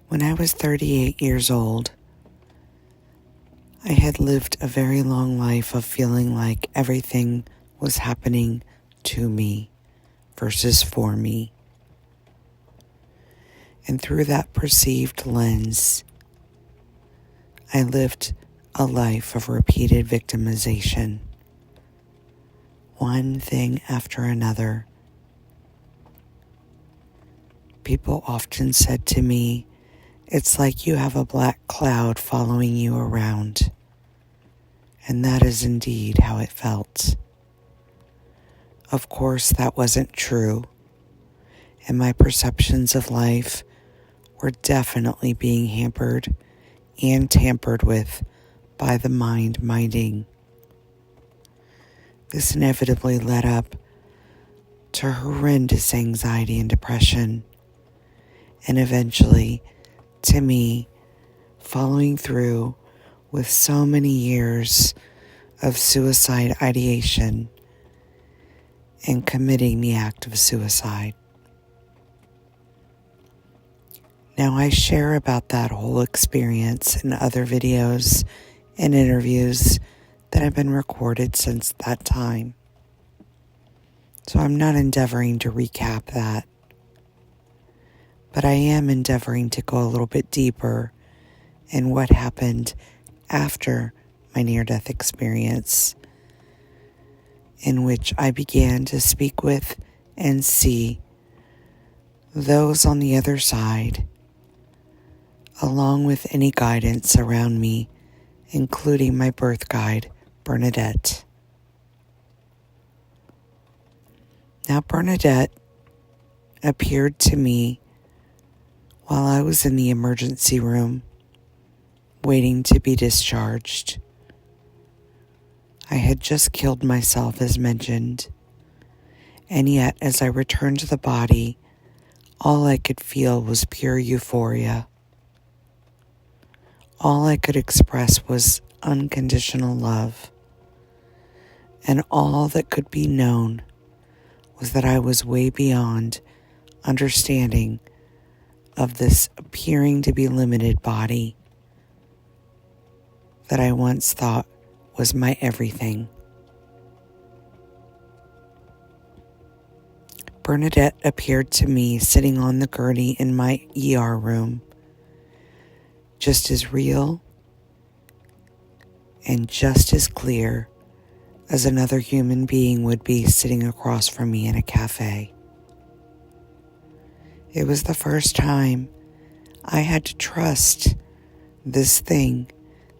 When I was 38 years old, I had lived a very long life of feeling like everything was happening to me versus for me. And through that perceived lens, I lived a life of repeated victimization, one thing after another. People often said to me, "It's like you have a black cloud following you around." And that is indeed how it felt. Of course, that wasn't true, and my perceptions of life were definitely being hampered and tampered with by the mind minding. This inevitably led up to horrendous anxiety and depression, and eventually to me following through with so many years of suicide ideation and committing the act of suicide. Now, I share about that whole experience in other videos and interviews that have been recorded since that time. So I'm not endeavoring to recap that, but I am endeavoring to go a little bit deeper in what happened after my near-death experience, in which I began to speak with and see those on the other side, along with any guidance around me, including my birth guide, Bernadette. Now, Bernadette appeared to me while I was in the emergency room, waiting to be discharged. I had just killed myself, as mentioned, and yet as I returned to the body, all I could feel was pure euphoria. All I could express was unconditional love, and all that could be known was that I was way beyond understanding of this appearing to be limited body that I once thought was my everything. Bernadette appeared to me sitting on the gurney in my ER room, just as real and just as clear as another human being would be sitting across from me in a cafe. It was the first time I had to trust this thing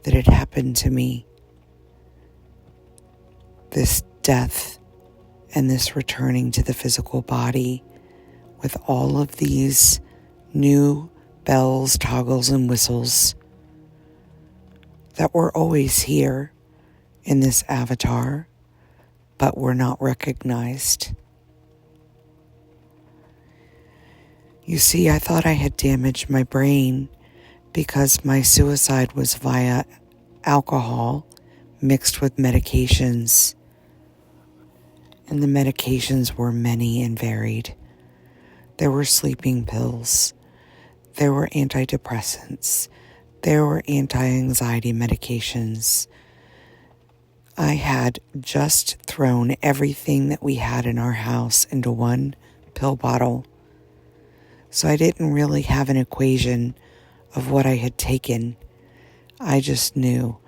that had happened to me, this death and this returning to the physical body with all of these new bells, toggles, and whistles that were always here in this avatar, but were not recognized. You see, I thought I had damaged my brain because my suicide was via alcohol mixed with medications. And the medications were many and varied. There were sleeping pills. There were antidepressants. There were anti-anxiety medications. I had just thrown everything that we had in our house into one pill bottle. So I didn't really have an equation of what I had taken. I just knew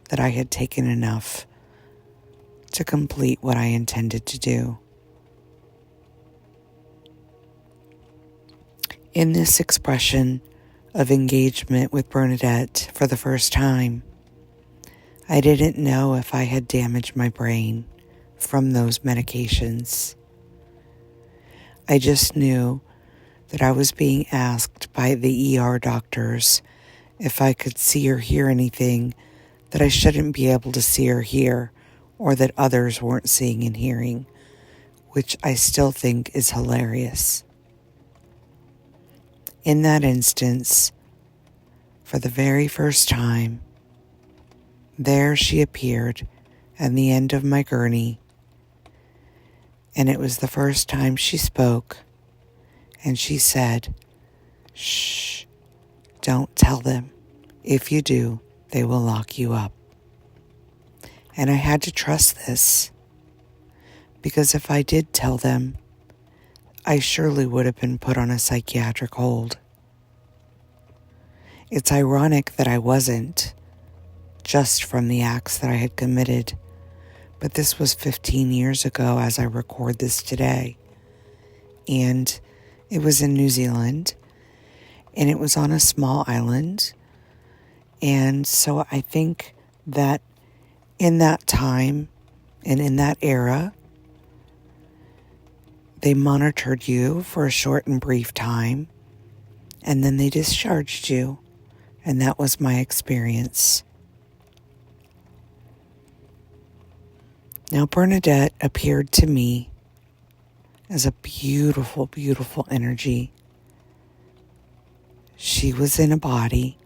that I had taken enough to complete what I intended to do. In this expression of engagement with Bernadette for the first time, I didn't know if I had damaged my brain from those medications. I just knew that I was being asked by the ER doctors if I could see or hear anything that I shouldn't be able to see or hear, or that others weren't seeing and hearing, which I still think is hilarious. In that instance, for the very first time, there she appeared at the end of my gurney, and it was the first time she spoke, and she said, "Shh, Don't tell them. If you do, they will lock you up. And I had to trust this, because if I did tell them, I surely would have been put on a psychiatric hold. It's ironic that I wasn't, just from the acts that I had committed, but this was 15 years ago as I record this today. And it was in New Zealand, and it was on a small island. And so I think that in that time and in that era, they monitored you for a short and brief time, and then they discharged you. And that was my experience. Now, Bernadette appeared to me as a beautiful, beautiful energy. She was in a body.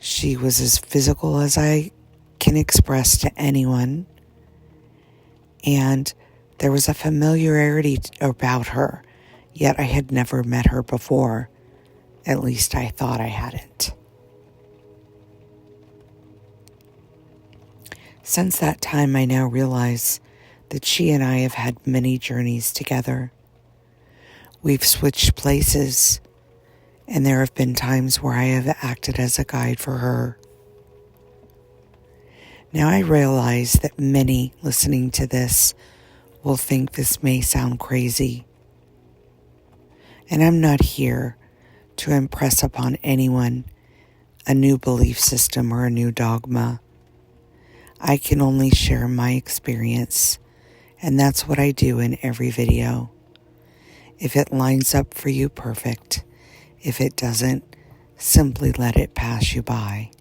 She was as physical as I can express to anyone. And there was a familiarity about her, yet I had never met her before. At least I thought I hadn't. Since that time, I now realize that she and I have had many journeys together. We've switched places, and there have been times where I have acted as a guide for her. Now I realize that many listening to this will think this may sound crazy. And I'm not here to impress upon anyone a new belief system or a new dogma. I can only share my experience, and that's what I do in every video. If it lines up for you, perfect. If it doesn't, simply let it pass you by.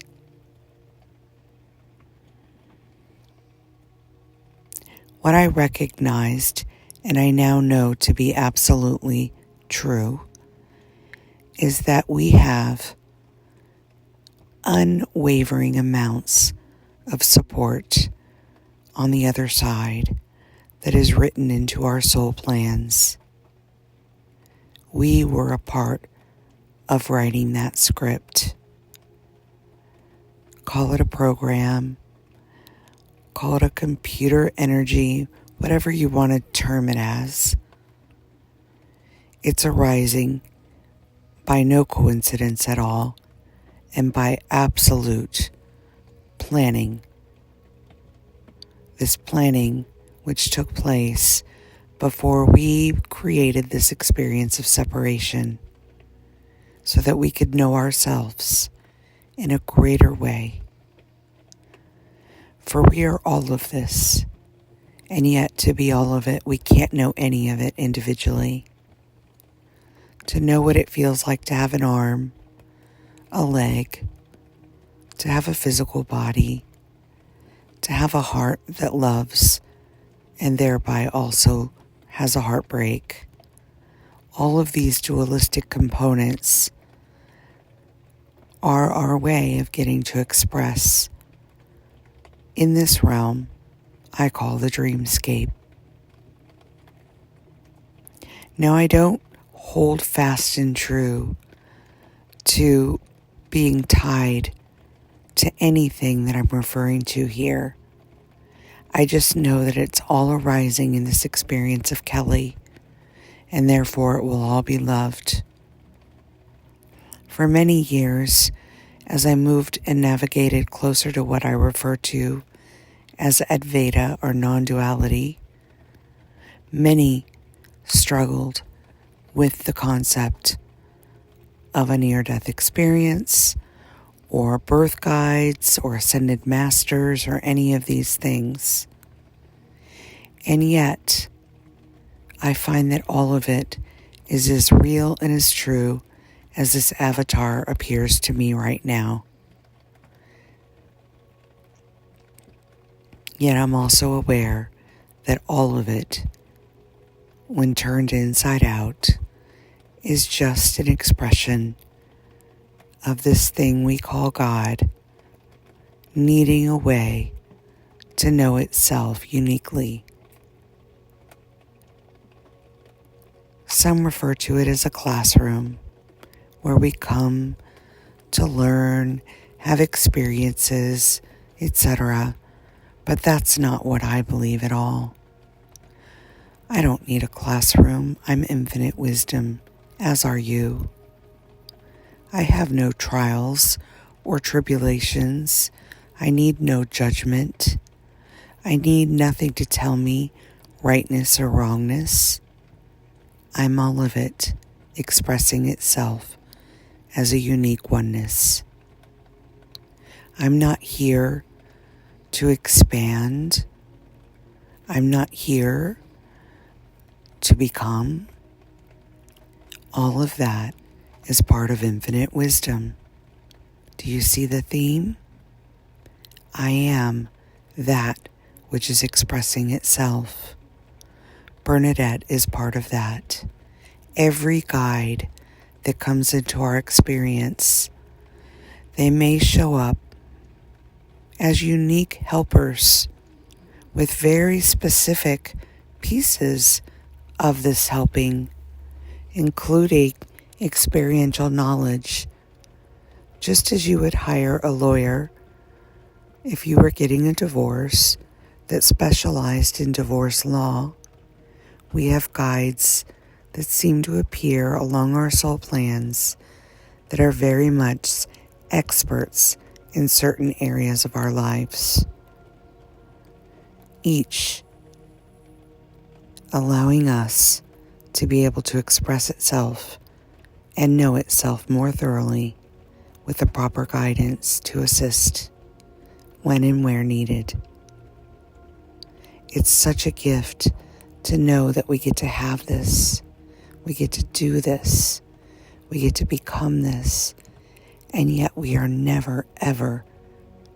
What I recognized, and I now know to be absolutely true, is that we have unwavering amounts of support on the other side that is written into our soul plans. We were a part of writing that script. Call it a program, call it a computer energy, whatever you want to term it as. It's arising by no coincidence at all, and by absolute planning. This planning, which took place before we created this experience of separation, so that we could know ourselves in a greater way. For we are all of this, and yet to be all of it, we can't know any of it individually. To know what it feels like to have an arm, a leg, to have a physical body, to have a heart that loves and thereby also has a heartbreak. All of these dualistic components are our way of getting to express in this realm I call the dreamscape. Now, I don't hold fast and true to being tied to anything that I'm referring to here. I just know that it's all arising in this experience of Kelly, and therefore it will all be loved. For many years, as I moved and navigated closer to what I refer to as Advaita or non-duality, many struggled with the concept of a near-death experience, or birth guides, or ascended masters, or any of these things. And yet, I find that all of it is as real and as true as this avatar appears to me right now. Yet I'm also aware that all of it, when turned inside out, is just an expression of this thing we call God needing a way to know itself uniquely. Some refer to it as a classroom where we come to learn, have experiences, etc. But that's not what I believe at all. I don't need a classroom. I'm infinite wisdom, as are you. I have no trials or tribulations. I need no judgment. I need nothing to tell me rightness or wrongness. I'm all of it, expressing itself as a unique oneness. I'm not here to expand. I'm not here to become. All of that is part of infinite wisdom. Do you see the theme? I am that which is expressing itself. Bernadette is part of that. Every guide that comes into our experience, they may show up as unique helpers with very specific pieces of this helping, including experiential knowledge. Just as you would hire a lawyer if you were getting a divorce that specialized in divorce law, we have guides that seem to appear along our soul plans that are very much experts in certain areas of our lives, each allowing us to be able to express itself and know itself more thoroughly with the proper guidance to assist when and where needed. It's such a gift to know that we get to have this, we get to do this, we get to become this, and yet we are never, ever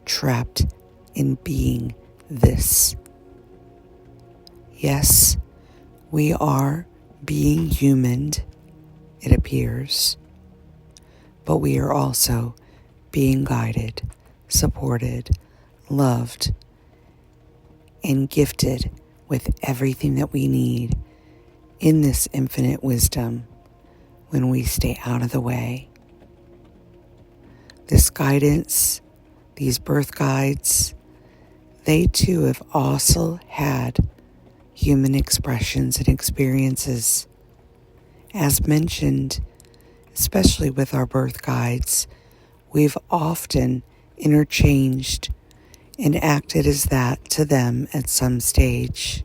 trapped in being this. Yes, we are being humaned, it appears, but we are also being guided, supported, loved, and gifted with everything that we need in this infinite wisdom when we stay out of the way. This guidance, these birth guides, they too have also had human expressions and experiences. As mentioned, especially with our birth guides, we've often interchanged and acted as that to them at some stage.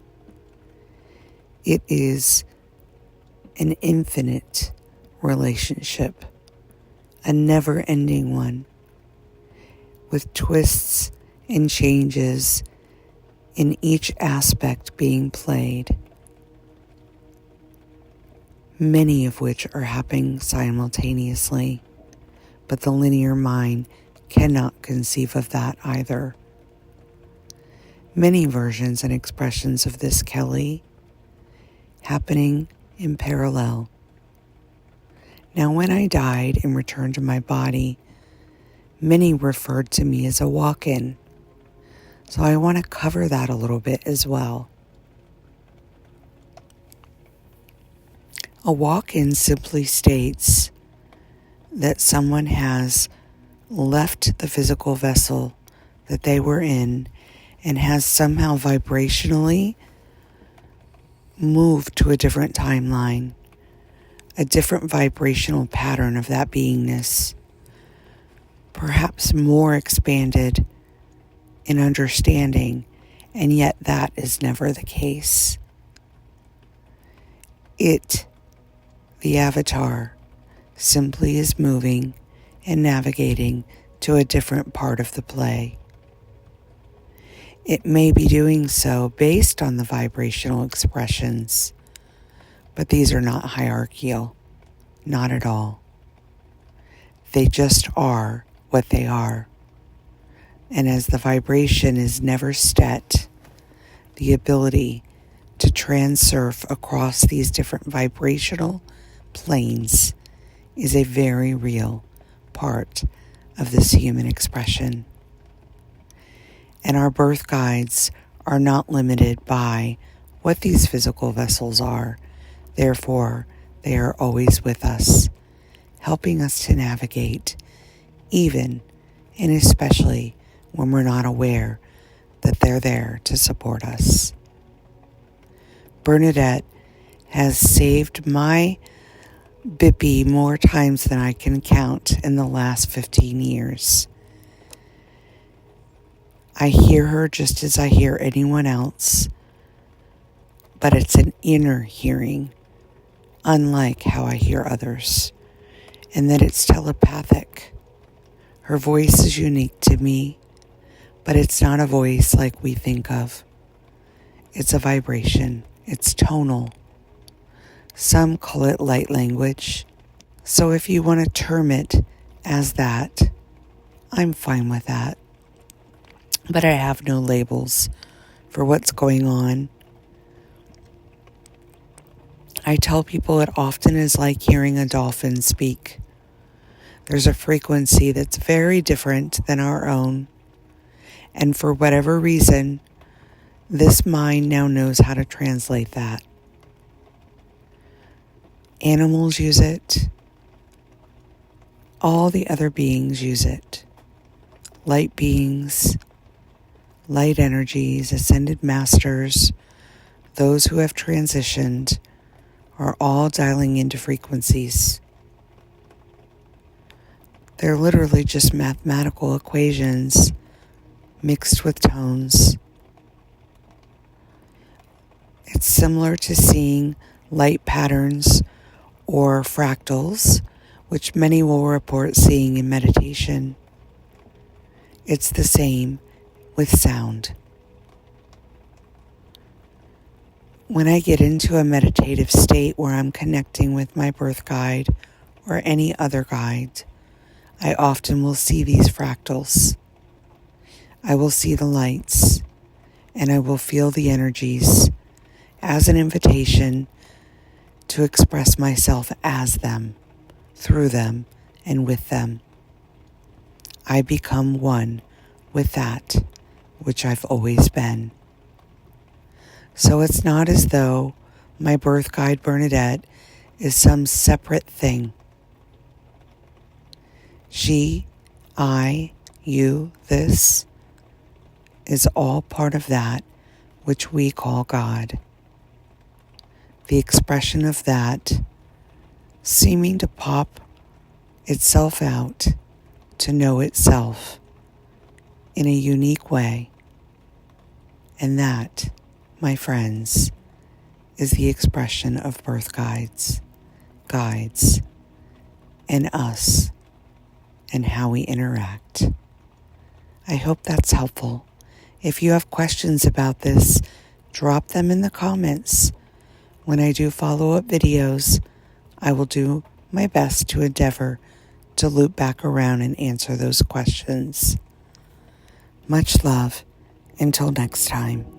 It is an infinite relationship, a never-ending one, with twists and changes in each aspect being played, many of which are happening simultaneously, but the linear mind cannot conceive of that either. Many versions and expressions of this Kelly happening in parallel. Now, when I died and returned to my body, many referred to me as a walk-in. So I want to cover that a little bit as well. A walk-in simply states that someone has left the physical vessel that they were in and has somehow vibrationally moved to a different timeline, a different vibrational pattern of that beingness, perhaps more expanded in understanding, and yet that is never the case. It, the avatar, simply is moving and navigating to a different part of the play. It may be doing so based on the vibrational expressions, but these are not hierarchical, not at all. They just are what they are. And as the vibration is never set, the ability to transurf across these different vibrational planes is a very real part of this human expression. And our birth guides are not limited by what these physical vessels are. Therefore, they are always with us, helping us to navigate even and especially when we're not aware that they're there to support us. Bernadette has saved my Bippy more times than I can count in the last 15 years. I hear her just as I hear anyone else, but it's an inner hearing, unlike how I hear others, and that it's telepathic. Her voice is unique to me, but it's not a voice like we think of. It's a vibration. It's tonal. Some call it light language. So if you want to term it as that, I'm fine with that. But I have no labels for what's going on. I tell people it often is like hearing a dolphin speak. There's a frequency that's very different than our own. And for whatever reason, this mind now knows how to translate that. Animals use it. All the other beings use it. Light beings, light energies, ascended masters, those who have transitioned, are all dialing into frequencies. They're literally just mathematical equations mixed with tones. It's similar to seeing light patterns or fractals, which many will report seeing in meditation. It's the same with sound. When I get into a meditative state where I'm connecting with my birth guide or any other guide, I often will see these fractals. I will see the lights, and I will feel the energies as an invitation to express myself as them, through them, and with them. I become one with that which I've always been. So it's not as though my birth guide Bernadette is some separate thing. She, I, you, this is all part of that which we call God. The expression of that seeming to pop itself out to know itself in a unique way. And that, my friends, is the expression of birth guides, and us, and how we interact. I hope that's helpful. If you have questions about this, drop them in the comments. When I do follow-up videos, I will do my best to endeavor to loop back around and answer those questions. Much love. Until next time.